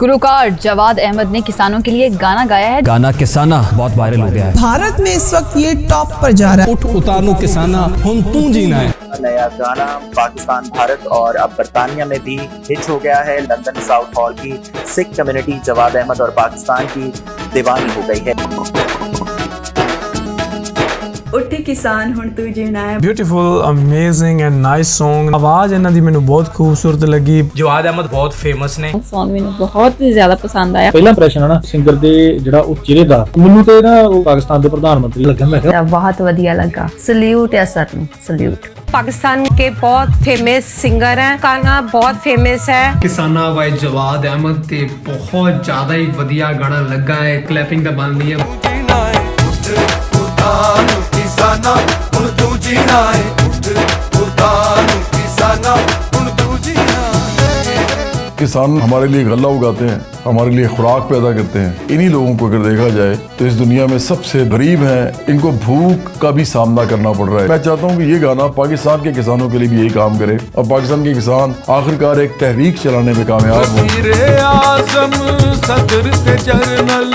गुलकार जवाद अहमद ने किसानों के लिए गाना गाया है। गाना किसाना बहुत वायरल हो गया है। भारत में इस वक्त ये टॉप पर जा रहा है। उठ उतारू किसाना हुन तू जीना है। नया गाना पाकिस्तान, भारत और अब बरतानिया में भी हिट हो गया है। लंदन साउथ हॉल की सिख कम्युनिटी जवाद अहमद और पाकिस्तान की दीवानी हो गई है। उठी किसान हुन तू जीना है। Beautiful amazing and nice song. आवाज इन्हां दी मैनू बहुत खूबसूरत लगी। जवाद अहमद बहुत फेमस ने। सॉन्ग मैनू बहुत ही ज्यादा पसंद आया। पहला इंप्रेशन है ना सिंगर दे जेड़ा ਉਹ ਚਿਹਰੇ ਦਾ ਮੈਨੂੰ ਤੇ ਨਾ ਉਹ ਪਾਕਿस्तान ਦੇ ਪ੍ਰਧਾਨ ਮੰਤਰੀ ਲੱਗਾ। मैं बहुत वधिया लगा। सल्यूट है सर नू, सल्यूट। पाकिस्तान के बहुत फेमस सिंगर हैं, गाना बहुत फेमस है। किसाना बाय जवाद अहमद ते बहुत ज्यादा ही वधिया गाना लगा है। क्लैपिंग दा बन रही है। किसान हमारे लिए गल्ला उगाते हैं, हमारे लिए खुराक पैदा करते हैं। इन्हीं लोगों को अगर देखा जाए तो इस दुनिया में सबसे गरीब हैं, इनको भूख का भी सामना करना पड़ रहा है। मैं चाहता हूँ कि ये गाना पाकिस्तान के किसानों के लिए भी यही काम करे और पाकिस्तान के किसान आखिरकार एक तहरीक चलाने में कामयाब हो। आज़म सदर ते जनरल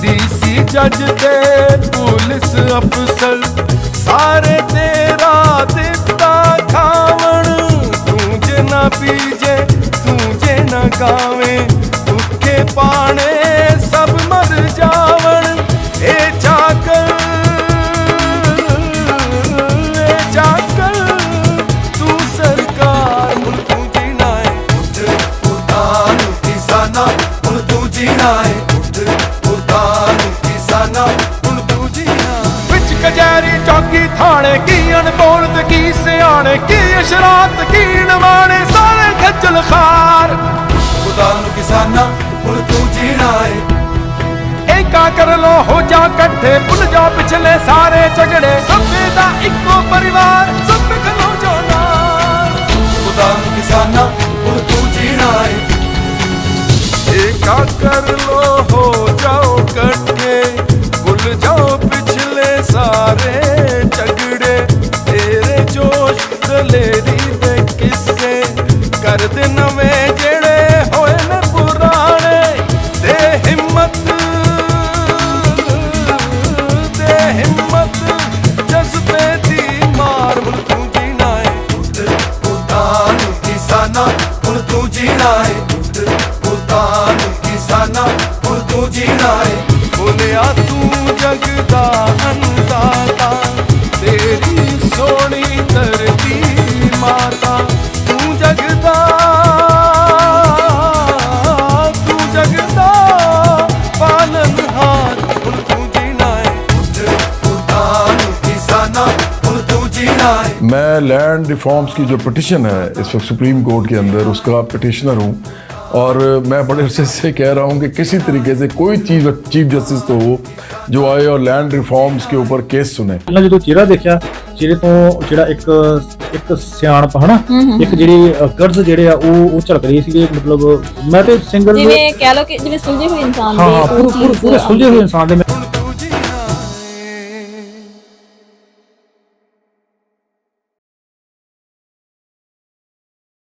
डीसी जज ते पुलिस अफसर सारे तेरा दिता खावण तुझे ना पीजे तुझे न गावे भूखे पाने सब मर जावण। ए जाकर तू सरकार हुन तू जीना है। उठान किसाना हुन तू जीना है। उठान किसाना हुन तू जीना। विच कचहरी चौकी थाने की अनबोल ते की सियाणे की शरारत की नवाणे सारे खज्जल खार। उठान किसाना हुन तू जीना है। एका कर लो हो जा कट्ठे भुल जा पिछले सारे झगड़े सबे दा इको परिवार सब खलो जो नाल। उठान किसाना हुन तू जीना है। एका कर लो हो जाओ कट्ठे भूल जाओ पिछले सारे झगड़े तेरे जोश दलेरी दे किस्से कर दे नवे जेड़े होए ने पुराने। दे हिम्मत जज्बे दी मार हुन तू जीना है। उठान किसाना हुन तू जीना है। उठान किसाना हुन तू जीना है। बोलिया तू जगदा अन्नदाता तेरी सोनी धरती माता तू जगदा पालनहार हुन तू जीना है। उठान किसाना हुन तू जीना है। मैं लैंड रिफॉर्म्स की जो पिटिशन है इस वक्त सुप्रीम कोर्ट के अंदर उसका पिटिशनर हूँ और मैं बड़े अरसे से कह रहा हूँ कि किसी तरीके से कोई चीफ जस्टिस तो हो जो आए और लैंड रिफॉर्म्स के ऊपर केस सुने। जो चेहरा देखा चेहरे तो ਜਿਹੜਾ ਇੱਕ ਸਿਆਣਪ ਹਨਾ ਇੱਕ ਜਿਹੜੀ ਗਰਜ਼ ਜਿਹੜੇ ਆ ਉਹ ਝਲਕ ਰਹੀ ਸੀ। ਮਤਲਬ ਮੈਂ ਤੇ ਸਿੰਗਲ ਜਿਵੇਂ ਕਹਿ ਲਓ ਕਿ ਜਿਵੇਂ ਸੁਲਝੇ ਹੋਏ ਇਨਸਾਨ ਦੇ ਪੂਰੇ ਸੁਲਝੇ ਹੋਏ ਇਨਸਾਨ ਦੇ